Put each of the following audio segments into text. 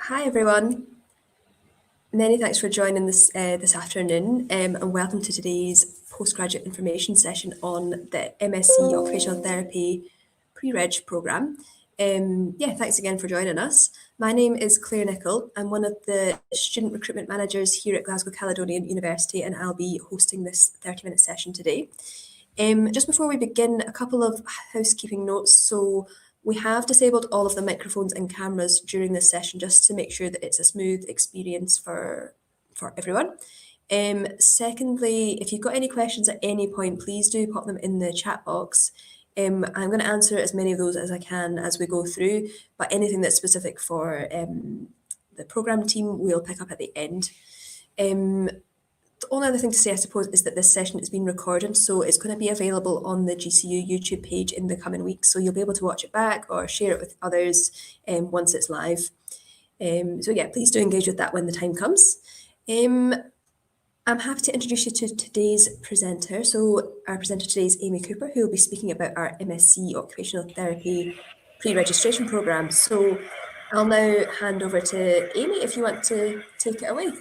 Hi everyone. Many thanks for joining this afternoon, and welcome to today's postgraduate information session on the MSc Occupational Therapy pre-reg programme. Thanks again for joining us. My name is Claire Nichol. I'm one of the student recruitment managers here at Glasgow Caledonian University, and I'll be hosting this 30-minute session today. Just before we begin, a couple of housekeeping notes. So we have disabled all of the microphones and cameras during this session just to make sure that it's a smooth experience for everyone. Secondly, if you've got any questions at any point, please do pop them in the chat box. I'm going to answer as many of those as I can as we go through, but anything that's specific for the programme team, we'll pick up at the end. The only other thing to say, I suppose, is that this session is being recorded, so it's going to be available on the GCU YouTube page in the coming weeks, so you'll be able to watch it back or share it with others once it's live. Please do engage with that when the time comes. I'm happy to introduce you to today's presenter. So our presenter today is Amy Cooper, who will be speaking about our MSc Occupational Therapy pre-registration programme. So I'll now hand over to Amy if you want to take it away.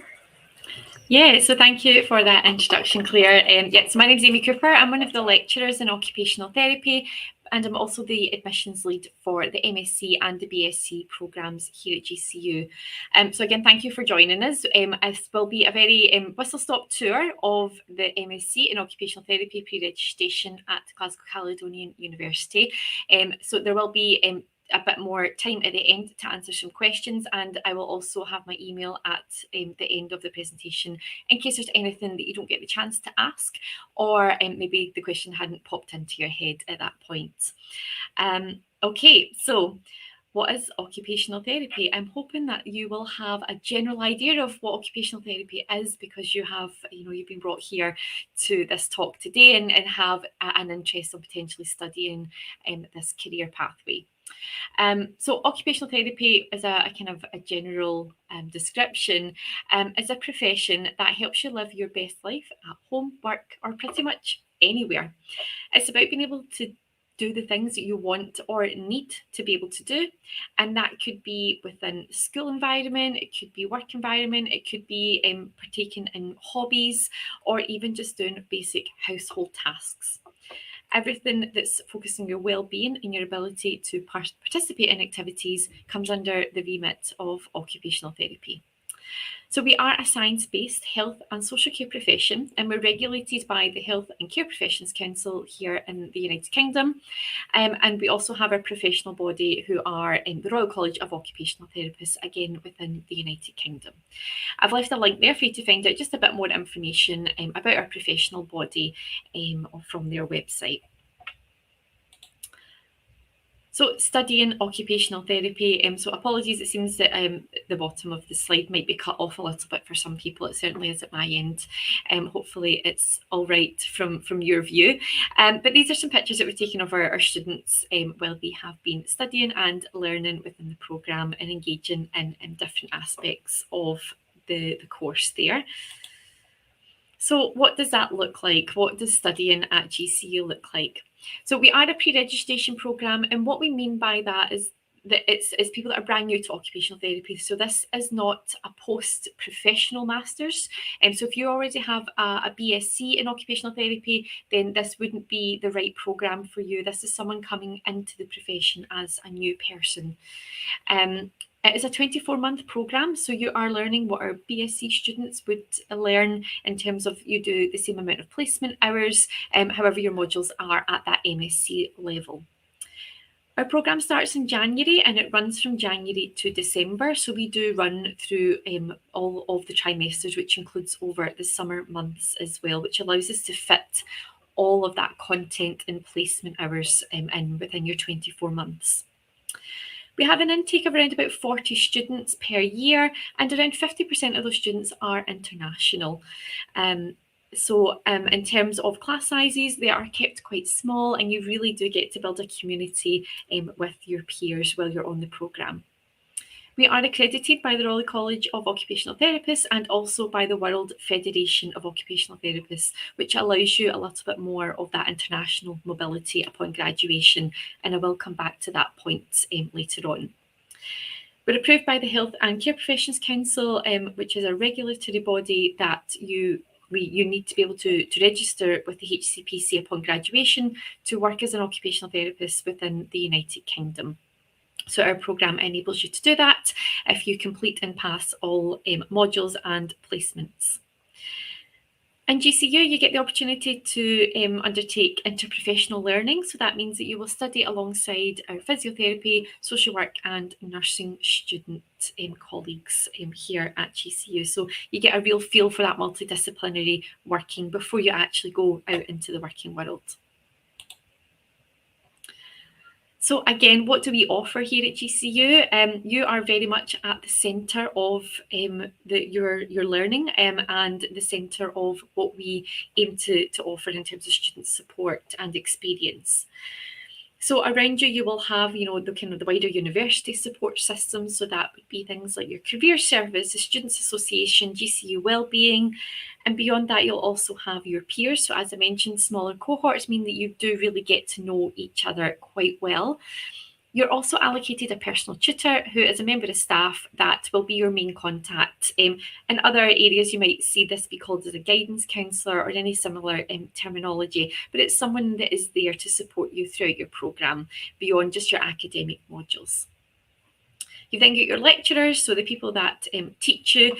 Yeah, so thank you for that introduction, Claire. So my name is Amy Cooper. I'm one of the lecturers in occupational therapy, and I'm also the admissions lead for the MSc and the BSc programmes here at GCU. So again, thank you for joining us. This will be a very whistle-stop tour of the MSc in Occupational Therapy pre-registration at Glasgow Caledonian University. So there will be a bit more time at the end to answer some questions, and I will also have my email at the end of the presentation in case there's anything that you don't get the chance to ask, or maybe the question hadn't popped into your head at that point. Okay, so what is occupational therapy? I'm hoping that you will have a general idea of what occupational therapy is, because you've been brought here to this talk today and have an interest in potentially studying this career pathway. So occupational therapy is a kind of a general description, is a profession that helps you live your best life at home, work, or pretty much anywhere. It's about being able to do the things that you want or need to be able to do, and that could be within school environment, it could be work environment, it could be partaking in hobbies, or even just doing basic household tasks. Everything that's focusing on your well-being and your ability to participate in activities comes under the remit of occupational therapy. So we are a science-based health and social care profession, and we're regulated by the Health and Care Professions Council here in the United Kingdom. And we also have a professional body who are in the Royal College of Occupational Therapists, again within the United Kingdom. I've left a link there for you to find out just a bit more information about our professional body from their website. So studying occupational therapy, so apologies, it seems that the bottom of the slide might be cut off a little bit for some people. It certainly is at my end. Hopefully it's all right from your view. But these are some pictures that we're taking of our students while they have been studying and learning within the programme and engaging in different aspects of the course there. So what does that look like? What does studying at GCU look like? So we are a pre-registration programme, and what we mean by that is that it's people that are brand new to occupational therapy. So this is not a post-professional master's. So if you already have a BSc in occupational therapy, then this wouldn't be the right programme for you. This is someone coming into the profession as a new person. It is a 24-month programme, so you are learning what our BSc students would learn in terms of you do the same amount of placement hours, however your modules are at that MSc level. Our programme starts in January and it runs from January to December, so we do run through all of the trimesters, which includes over the summer months as well, which allows us to fit all of that content and placement hours in within your 24 months. We have an intake of around about 40 students per year, and around 50% of those students are international. So in terms of class sizes, they are kept quite small, and you really do get to build a community with your peers while you're on the programme. We are accredited by the Royal College of Occupational Therapists and also by the World Federation of Occupational Therapists, which allows you a little bit more of that international mobility upon graduation, and I will come back to that point later on. We're approved by the Health and Care Professions Council, which is a regulatory body that you need to be able to register with the HCPC upon graduation to work as an occupational therapist within the United Kingdom. So our programme enables you to do that if you complete and pass all modules and placements. In GCU, you get the opportunity to undertake interprofessional learning. So that means that you will study alongside our physiotherapy, social work and nursing student colleagues here at GCU. So you get a real feel for that multidisciplinary working before you actually go out into the working world. So again, what do we offer here at GCU? You are very much at the centre of your learning and the centre of what we aim to offer in terms of student support and experience. So around you will have, the wider university support system. So that would be things like your career service, the Students' Association, GCU Wellbeing. And beyond that, you'll also have your peers. So as I mentioned, smaller cohorts mean that you do really get to know each other quite well. You're also allocated a personal tutor who is a member of staff that will be your main contact. In other areas, you might see this be called as a guidance counsellor or any similar terminology, but it's someone that is there to support you throughout your programme beyond just your academic modules. You then get your lecturers, so the people that teach you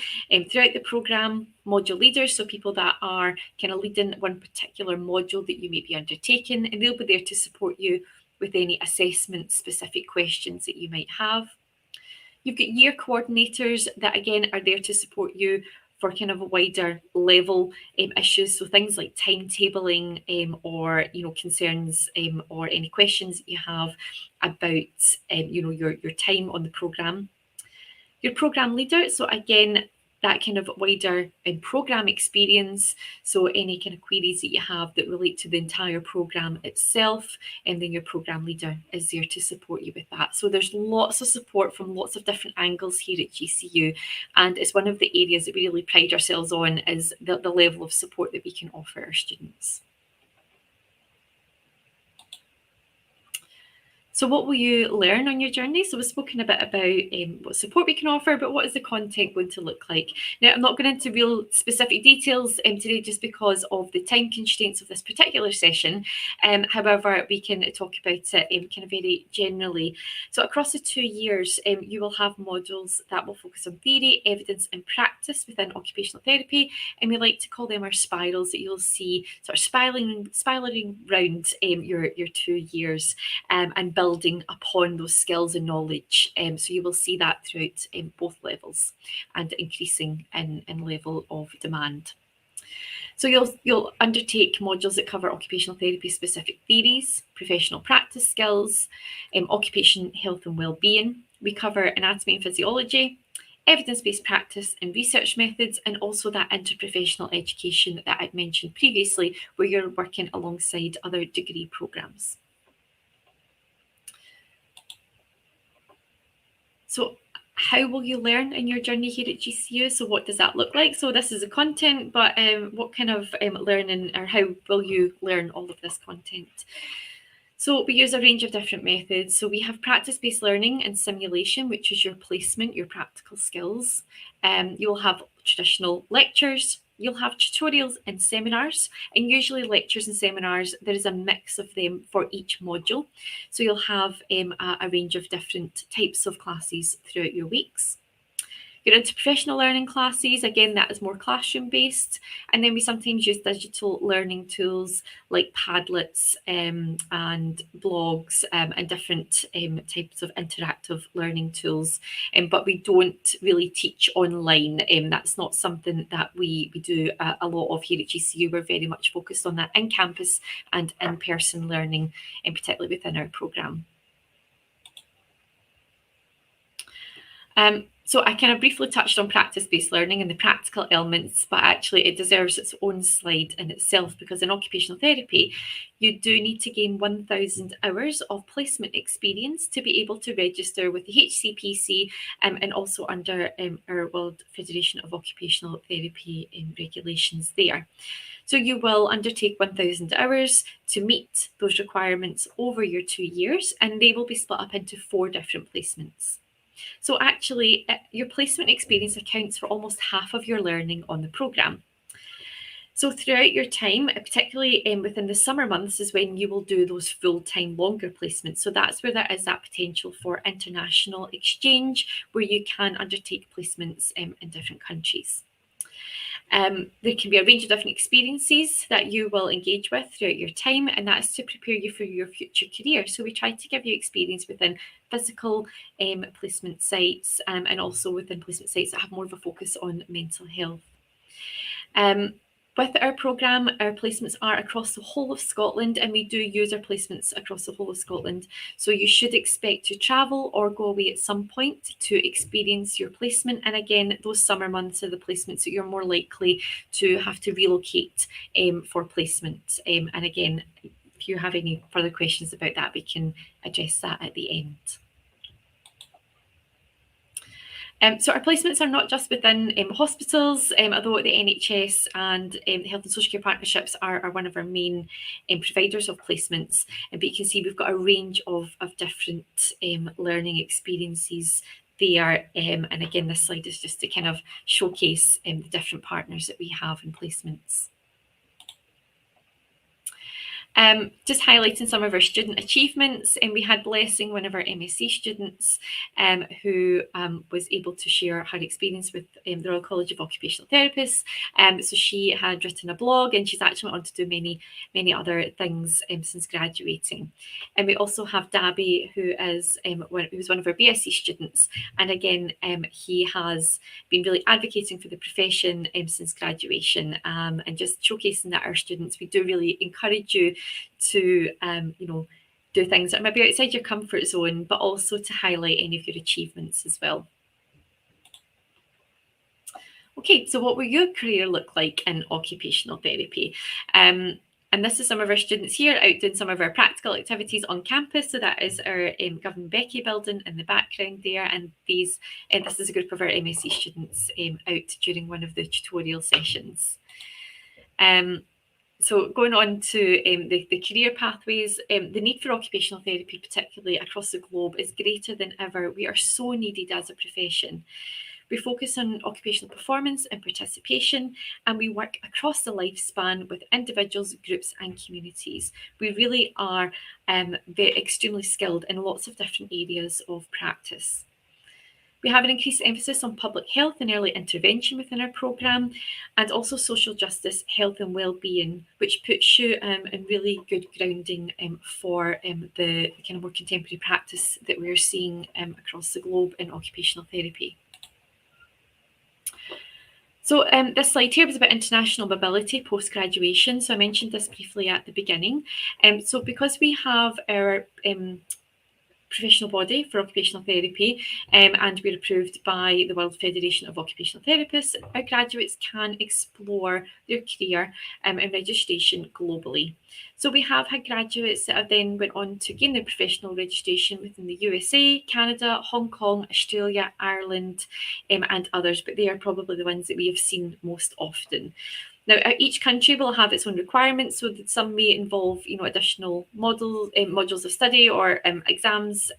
throughout the programme, module leaders, so people that are kind of leading one particular module that you may be undertaking, and they'll be there to support you with any assessment specific questions that you might have. You've got year coordinators that again are there to support you for kind of a wider level issues, so things like timetabling or concerns or any questions that you have about your time on the programme. Your programme leader, so again that kind of wider programme experience, so any kind of queries that you have that relate to the entire programme itself, and then your programme leader is there to support you with that. So there's lots of support from lots of different angles here at GCU, and it's one of the areas that we really pride ourselves on is the level of support that we can offer our students. So what will you learn on your journey? So we've spoken a bit about what support we can offer, but what is the content going to look like? Now, I'm not going into real specific details today just because of the time constraints of this particular session. However, we can talk about it kind of very generally. So across the 2 years, you will have modules that will focus on theory, evidence and practice within occupational therapy. And we like to call them our spirals that you'll see sort of spiraling round your 2 years and building upon those skills and knowledge. So you will see that throughout both levels and increasing in level of demand. So you'll undertake modules that cover occupational therapy specific theories, professional practice skills, occupation health and well-being. We cover anatomy and physiology, evidence-based practice and research methods, and also that interprofessional education that I'd mentioned previously, where you're working alongside other degree programmes. So how will you learn in your journey here at GCU? So what does that look like? So this is the content, but what kind of learning, or how will you learn all of this content? So we use a range of different methods. So we have practice-based learning and simulation, which is your placement, your practical skills. You'll have traditional lectures, you'll have tutorials and seminars, and usually lectures and seminars, there is a mix of them for each module. So you'll have a range of different types of classes throughout your weeks. Your interprofessional learning classes, again, that is more classroom based. And then we sometimes use digital learning tools like Padlets and blogs and different types of interactive learning tools. But we don't really teach online. That's not something that we do a lot of here at GCU. We're very much focused on that in-campus and in-person learning, and particularly within our programme. So I kind of briefly touched on practice-based learning and the practical elements, but actually it deserves its own slide in itself, because in occupational therapy, you do need to gain 1,000 hours of placement experience to be able to register with the HCPC and also under our World Federation of Occupational Therapy regulations there. So you will undertake 1,000 hours to meet those requirements over your 2 years, and they will be split up into 4 different placements. So actually, your placement experience accounts for almost half of your learning on the programme. So throughout your time, particularly within the summer months, is when you will do those full-time longer placements. So that's where there is that potential for international exchange, where you can undertake placements in different countries. There can be a range of different experiences that you will engage with throughout your time, and that's to prepare you for your future career. So we try to give you experience within physical placement sites and also within placement sites that have more of a focus on mental health. With our programme, our placements are across the whole of Scotland, and we do use our placements across the whole of Scotland. So you should expect to travel or go away at some point to experience your placement. And again, those summer months are the placements that you're more likely to have to relocate for placement. And again, if you have any further questions about that, we can address that at the end. So our placements are not just within hospitals, although the NHS and Health and Social Care Partnerships are one of our main providers of placements. But you can see we've got a range of different learning experiences there. And again, this slide is just to kind of showcase the different partners that we have in placements. Just highlighting some of our student achievements, and we had Blessing, one of our MSc students, who was able to share her experience with the Royal College of Occupational Therapists. So she had written a blog, and she's actually went on to do many other things since graduating. And we also have Dabby, who was one of our BSc students, and again, he has been really advocating for the profession since graduation, and just showcasing that our students, we do really encourage you to do things that are maybe outside your comfort zone, but also to highlight any of your achievements as well. Okay, so what will your career look like in occupational therapy? And this is some of our students here out doing some of our practical activities on campus. So that is our Governor Becky building in the background there, and this is a group of our MSc students out during one of the tutorial sessions. So going on to the career pathways, the need for occupational therapy, particularly across the globe, is greater than ever. We are so needed as a profession. We focus on occupational performance and participation, and we work across the lifespan with individuals, groups, and communities. We really are extremely skilled in lots of different areas of practice. We have an increased emphasis on public health and early intervention within our programme, and also social justice, health and well-being, which puts you in really good grounding for the kind of more contemporary practice that we're seeing across the globe in occupational therapy. So this slide here was about international mobility post-graduation. So I mentioned this briefly at the beginning. So because we have our professional body for occupational therapy, and we're approved by the World Federation of Occupational Therapists, our graduates can explore their career and registration globally. So we have had graduates that have then went on to gain their professional registration within the USA, Canada, Hong Kong, Australia, Ireland, and others, but they are probably the ones that we have seen most often. Now, each country will have its own requirements, so that some may involve, additional modules of study or exams,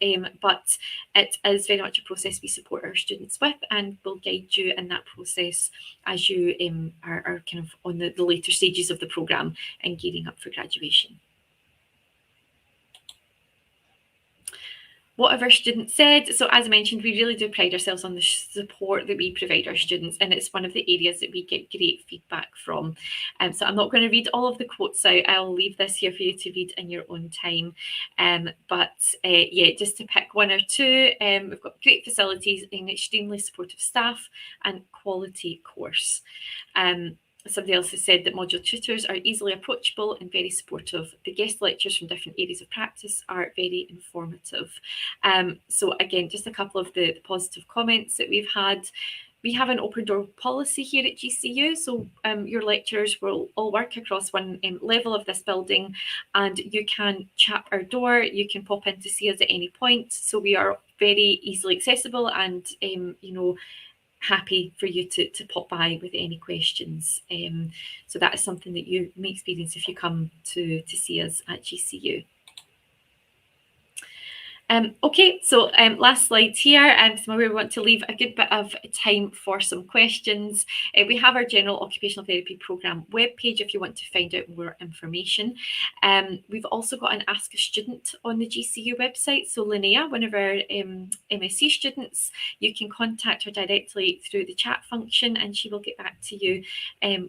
but it is very much a process we support our students with, and will guide you in that process as you are kind of on the later stages of the programme and gearing up for graduation. What have our students said? So as I mentioned, we really do pride ourselves on the support that we provide our students, and it's one of the areas that we get great feedback from. So I'm not going to read all of the quotes out. I'll leave this here for you to read in your own time. Yeah, just to pick one or two, we've got great facilities, an extremely supportive staff, and quality course. Somebody else has said that module tutors are easily approachable and very supportive. The guest lectures from different areas of practice are very informative. So again, just a couple of the positive comments that we've had. We have an open door policy here at GCU, so your lecturers will all work across one level of this building, and you can tap our door, you can pop in to see us at any point. So we are very easily accessible, and happy for you to pop by with any questions. So that is something that you may experience if you come to see us at GCU. Okay, so last slide here, so we want to leave a good bit of time for some questions. We have our General Occupational Therapy Programme webpage if you want to find out more information. We've also got an Ask a Student on the GCU website. So Linnea, one of our MSc students, you can contact her directly through the chat function and she will get back to you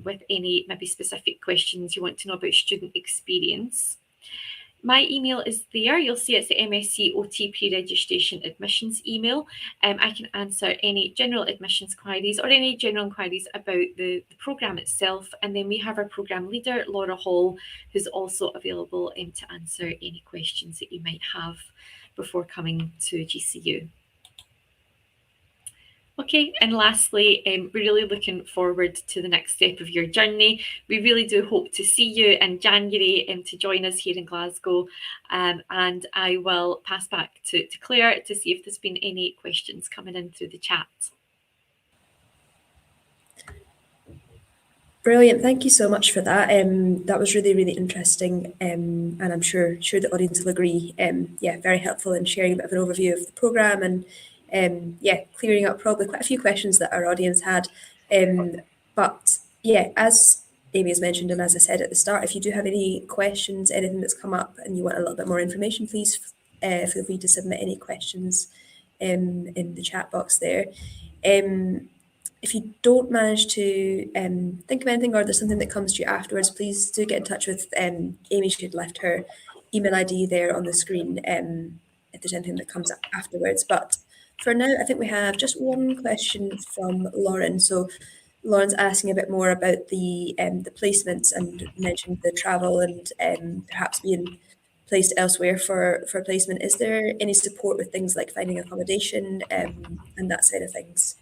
with any maybe specific questions you want to know about student experience. My email is there. You'll see it's the MSc OT pre-registration admissions email. I can answer any general admissions queries or any general inquiries about the programme itself. And then we have our programme leader, Laura Hall, who's also available to answer any questions that you might have before coming to GCU. Okay, and lastly, we're really looking forward to the next step of your journey. We really do hope to see you in January to join us here in Glasgow. And I will pass back to Claire to see if there's been any questions coming in through the chat. Brilliant, thank you so much for that. That was really, really interesting, and I'm sure the audience will agree. Yeah, very helpful in sharing a bit of an overview of the programme and yeah, clearing up probably quite a few questions that our audience had. But yeah, as Amy has mentioned, and as I said at the start, if you do have any questions, anything that's come up and you want a little bit more information, please feel free to submit any questions in the chat box there. If you don't manage to think of anything or there's something that comes to you afterwards, please do get in touch with Amy. She had left her email ID there on the screen if there's anything that comes up afterwards. But for now, I think we have just one question from Lauren. So Lauren's asking a bit more about the placements and mentioned the travel and perhaps being placed elsewhere for placement. Is there any support with things like finding accommodation and that side of things?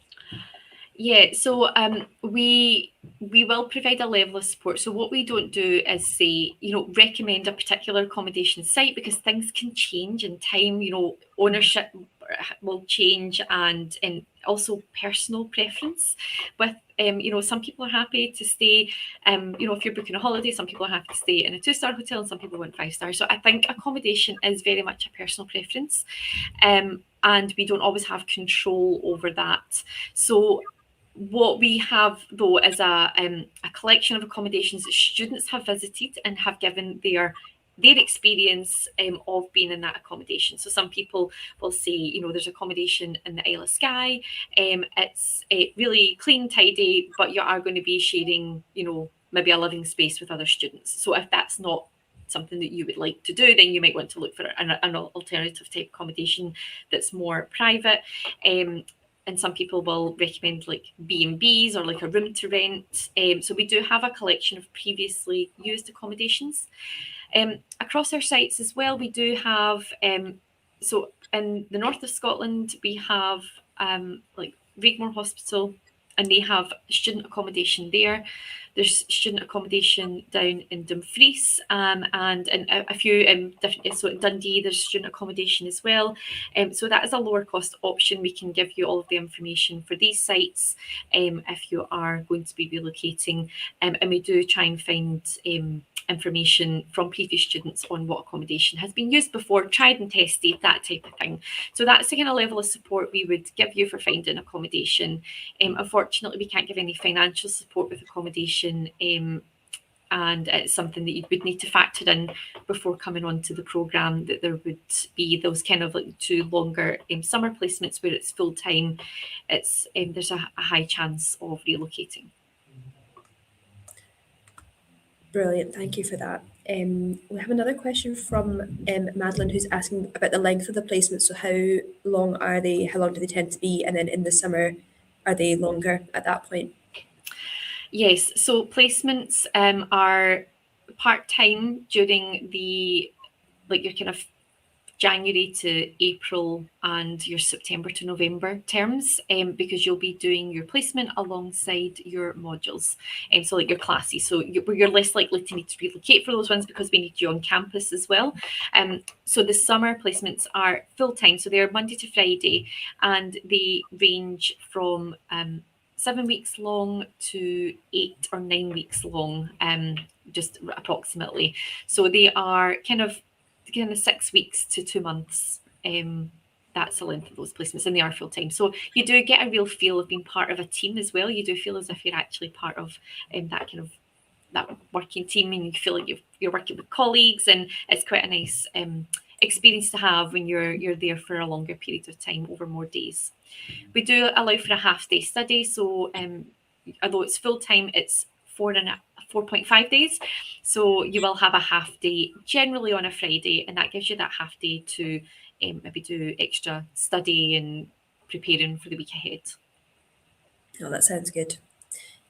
Yeah, so we will provide a level of support. So what we don't do is say, recommend a particular accommodation site because things can change in time, ownership will change and also personal preference with some people are happy to stay if you're booking a holiday, some people are happy to stay in a 2-star hotel and some people want 5-star. So I think accommodation is very much a personal preference, and we don't always have control over that. So what we have, though, is a collection of accommodations that students have visited and have given their experience of being in that accommodation. So some people will say, there's accommodation in the Isle of Skye. It's really clean, tidy, but you are going to be sharing, maybe a living space with other students. So if that's not something that you would like to do, then you might want to look for an alternative type accommodation that's more private. And some people will recommend like B&Bs or like a room to rent. So we do have a collection of previously used accommodations. Across our sites as well, we do have, so in the north of Scotland, we have like Regmore Hospital, and they have student accommodation there. There's student accommodation down in Dumfries, and in a few different. So in Dundee, there's student accommodation as well. So that is a lower cost option. We can give you all of the information for these sites if you are going to be relocating, and we do try and find information from previous students on what accommodation has been used before, tried and tested, that type of thing. So that's the kind of level of support we would give you for finding accommodation. Unfortunately, we can't give any financial support with accommodation, and it's something that you would need to factor in before coming onto the programme, that there would be those kind of like 2 longer summer placements where it's full time. It's there's a high chance of relocating. Brilliant, thank you for that. We have another question from Madeline, who's asking about the length of the placement. So how long are they? How long do they tend to be? And then in the summer, are they longer at that point? Yes, so placements are part-time during your kind of January to April and your September to November terms, because you'll be doing your placement alongside your modules, so like your classes. So you're less likely to need to relocate for those ones because we need you on campus as well. So the summer placements are full-time, so they're Monday to Friday, and they range from 7 weeks long to 8 or 9 weeks long, just approximately. So they are kind of 6 weeks to 2 months that's the length of those placements, and they are full time. So you do get a real feel of being part of a team as well. You do feel as if you're actually part of that kind of that working team, and you feel like you're working with colleagues, and it's quite a nice experience to have when you're there for a longer period of time over more days. We do allow for a half-day study, so although it's full-time, it's 4.5 days. So you will have a half day generally on a Friday, and that gives you that half day to maybe do extra study and preparing for the week ahead. Oh, that sounds good.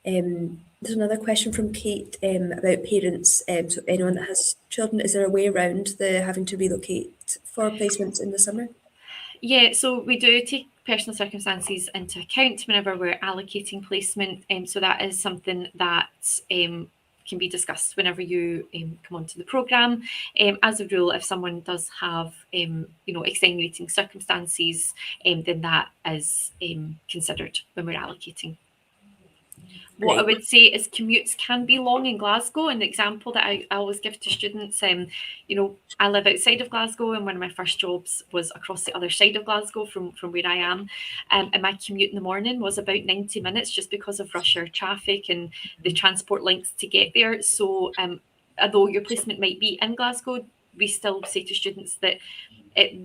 There's another question from Kate about parents. So anyone that has children, is there a way around the having to relocate for placements in the summer? Yeah, so we do take personal circumstances into account whenever we're allocating placement. So that is something that can be discussed whenever you come onto the programme. As a rule, if someone does have extenuating circumstances, then that is considered when we're allocating. What I would say is commutes can be long in Glasgow. And the example that I always give to students, I live outside of Glasgow, and one of my first jobs was across the other side of Glasgow from where I am. And my commute in the morning was about 90 minutes just because of rush hour traffic and the transport links to get there. So although your placement might be in Glasgow, we still say to students that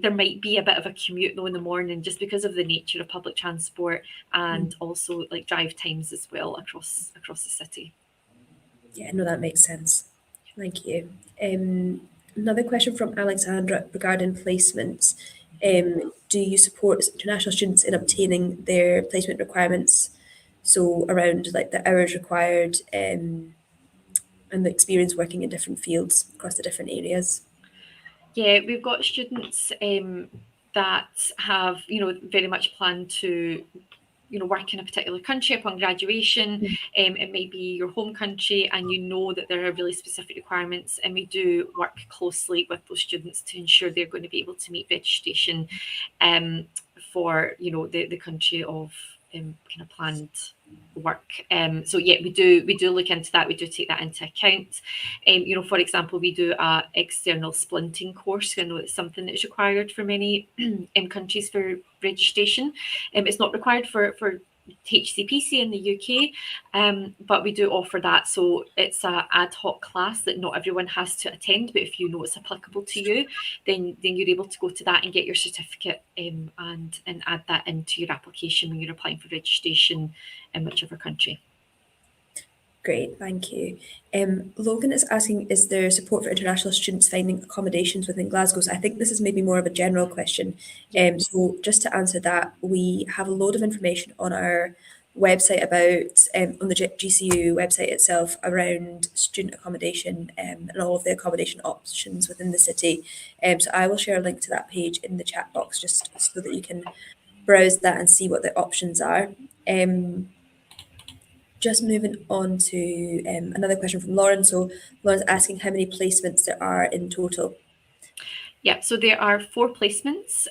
there might be a bit of a commute though in the morning just because of the nature of public transport and also like drive times as well across the city. Yeah, no, that makes sense. Thank you. Another question from Alexandra regarding placements. Do you support international students in obtaining their placement requirements? So around like the hours required and the experience working in different fields across the different areas? Yeah, we've got students that have, very much planned to, work in a particular country upon graduation. It may be your home country, and you know that there are really specific requirements, and we do work closely with those students to ensure they're going to be able to meet registration for, the country of kind of planned work. So yeah, we do look into that. We do take that into account. For example, we do a external splinting course. I know it's something that's required for many countries for registration. It's not required for HCPC in the UK, but we do offer that. So it's an ad hoc class that not everyone has to attend, but if you know it's applicable to you, then you're able to go to that and get your certificate and add that into your application when you're applying for registration in whichever country. Great, thank you. Logan is asking, is there support for international students finding accommodations within Glasgow? So I think this is maybe more of a general question. So just to answer that, we have a load of information on our website about, on the GCU website itself, around student accommodation and all of the accommodation options within the city. So I will share a link to that page in the chat box just so that you can browse that and see what the options are. Just moving on to another question from Lauren. So Lauren's asking how many placements there are in total. Yeah, so there are 4 placements.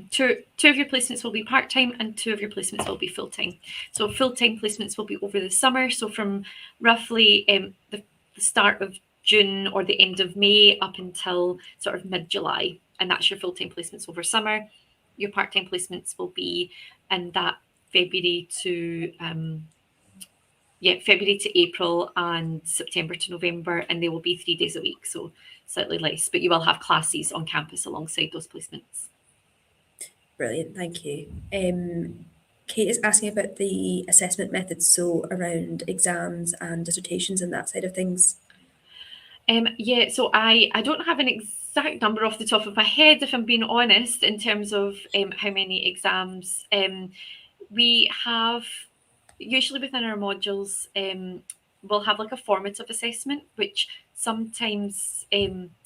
Two of your placements will be part-time and 2 of your placements will be full-time. So full-time placements will be over the summer. So from roughly the start of June or the end of May up until sort of mid-July. And that's your full-time placements over summer. Your part-time placements will be in that February to April and September to November, and they will be 3 days a week, so slightly less, but you will have classes on campus alongside those placements. Brilliant, thank you. Kate is asking about the assessment methods, so around exams and dissertations and that side of things. Yeah, so I don't have an exact number off the top of my head, if I'm being honest, in terms of how many exams. We have, usually within our modules, we'll have like a formative assessment, which sometimes,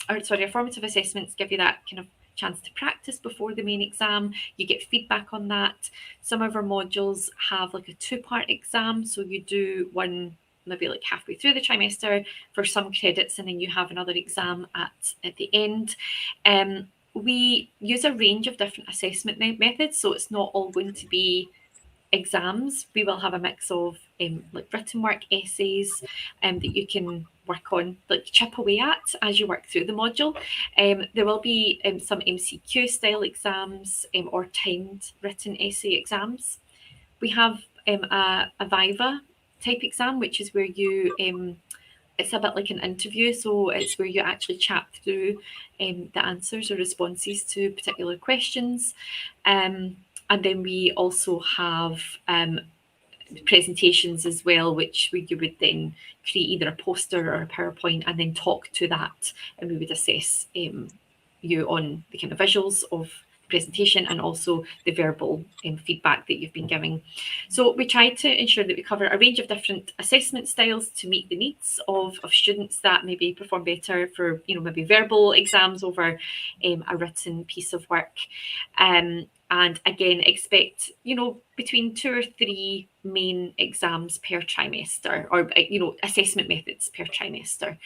our formative assessments give you that kind of chance to practice before the main exam. You get feedback on that. Some of our modules have like a 2-part exam, so you do one maybe like halfway through the trimester for some credits, and then you have another exam at the end. We use a range of different assessment methods, so it's not all going to be exams, we will have a mix of like written work, essays that you can work on, like chip away at as you work through the module. There will be some MCQ style exams or timed written essay exams. We have a Viva type exam, which is where you it's a bit like an interview, so it's where you actually chat through the answers or responses to particular questions. And then we also have presentations as well, which you would then create either a poster or a PowerPoint and then talk to that, and we would assess you on the kind of visuals of the presentation and also the verbal feedback that you've been giving. So we try to ensure that we cover a range of different assessment styles to meet the needs of students that maybe perform better for, maybe verbal exams over a written piece of work. And again, expect, between 2 or 3 main exams per trimester, or, assessment methods per trimester.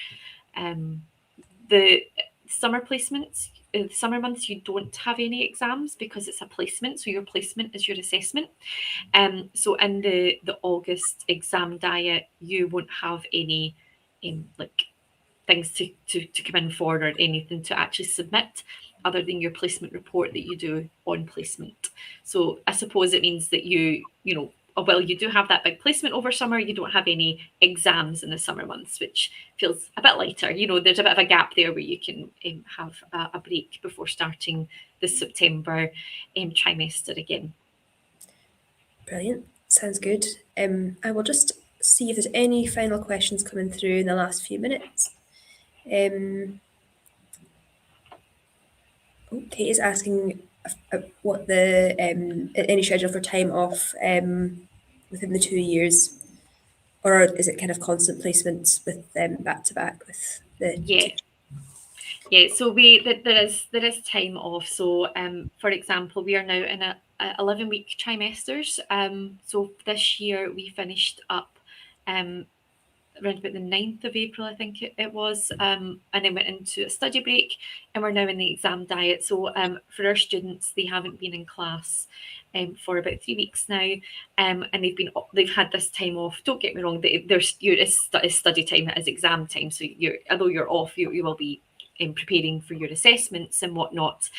The summer placements, the summer months, you don't have any exams because it's a placement. So your placement is your assessment. So in the August exam diet, you won't have any like things to come in for or anything to actually submit other than your placement report that you do on placement. So I suppose it means that while you do have that big placement over summer, you don't have any exams in the summer months, which feels a bit lighter. There's a bit of a gap there where you can have a break before starting the September trimester again. Brilliant. Sounds good. I will just see if there's any final questions coming through in the last few minutes. Kate is asking what the any schedule for time off within the 2 years, or is it kind of constant placements with back to back with the Yeah, so there is time off. So for example, we are now in a 11-week trimesters. So this year we finished up around about the 9th of April, I think it was, and then went into a study break, and we're now in the exam diet. So for our students, they haven't been in class for about 3 weeks now, and they've had this time off. Don't get me wrong, it's study time, it is exam time. So although you're off, you will be preparing for your assessments and whatnot.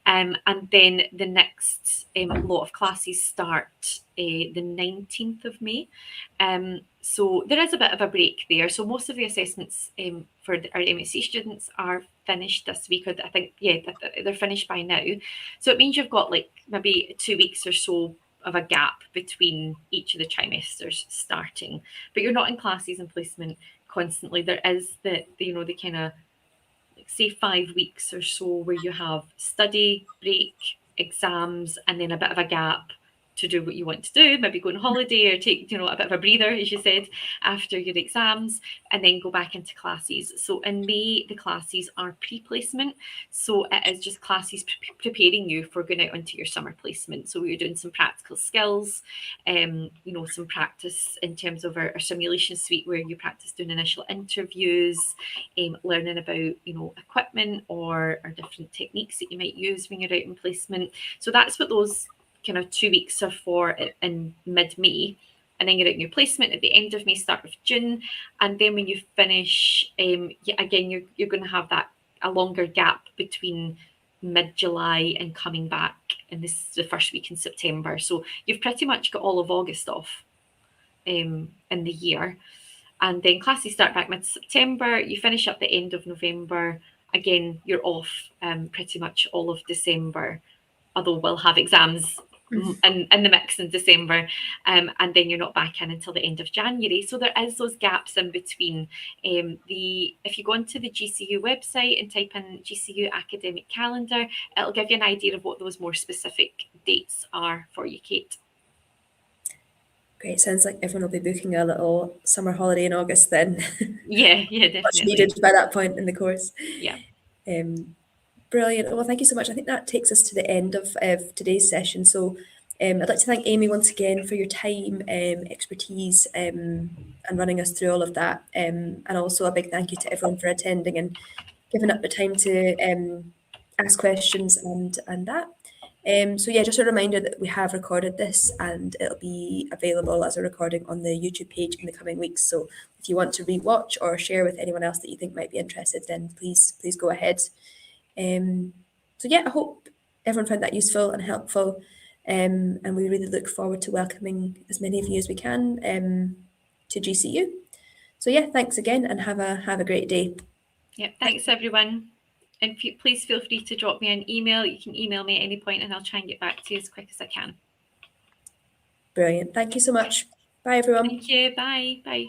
And then the next lot of classes start the 19th of May. So there is a bit of a break there. So most of the assessments for our MSc students are finished this week, or I think, they're finished by now. So it means you've got like maybe 2 weeks or so of a gap between each of the trimesters starting, but you're not in classes and placement constantly. There is the kind of, say, 5 weeks or so where you have study, break, exams, and then a bit of a gap to do what you want to do, maybe go on holiday or take, a bit of a breather, as you said, after your exams, and then go back into classes. So in May, the classes are pre-placement. So it is just classes preparing you for going out into your summer placement. So we're doing some practical skills, some practice in terms of our simulation suite where you practice doing initial interviews, learning about, equipment or different techniques that you might use when you're out in placement. So that's what those kind of 2 weeks are for in mid-May, and then you're at your placement at the end of May, start of June, and then when you finish, again you're going to have a longer gap between mid-July and coming back, and this is the first week in September. So you've pretty much got all of August off in the year, and then classes start back mid-September. You finish up the end of November. Again, you're off pretty much all of December, although we'll have exams in the mix in December, and then you're not back in until the end of January. So there is those gaps in between. If you go onto the GCU website and type in GCU academic calendar, it'll give you an idea of what those more specific dates are for you, Kate. Great. Sounds like everyone will be booking a little summer holiday in August then. Yeah, definitely. Much needed by that point in the course. Yeah. Brilliant. Well, thank you so much. I think that takes us to the end of today's session. So I'd like to thank Amy once again for your time, expertise, and running us through all of that. And also a big thank you to everyone for attending and giving up the time to ask questions and that. So yeah, just a reminder that we have recorded this and it'll be available as a recording on the YouTube page in the coming weeks. So if you want to rewatch or share with anyone else that you think might be interested, then please go ahead. So yeah, I hope everyone found that useful and helpful. And we really look forward to welcoming as many of you as we can to GCU. So yeah, thanks again and have a great day. Yeah, thanks everyone. And please feel free to drop me an email. You can email me at any point and I'll try and get back to you as quick as I can. Brilliant. Thank you so much. Bye everyone. Thank you. Bye. Bye.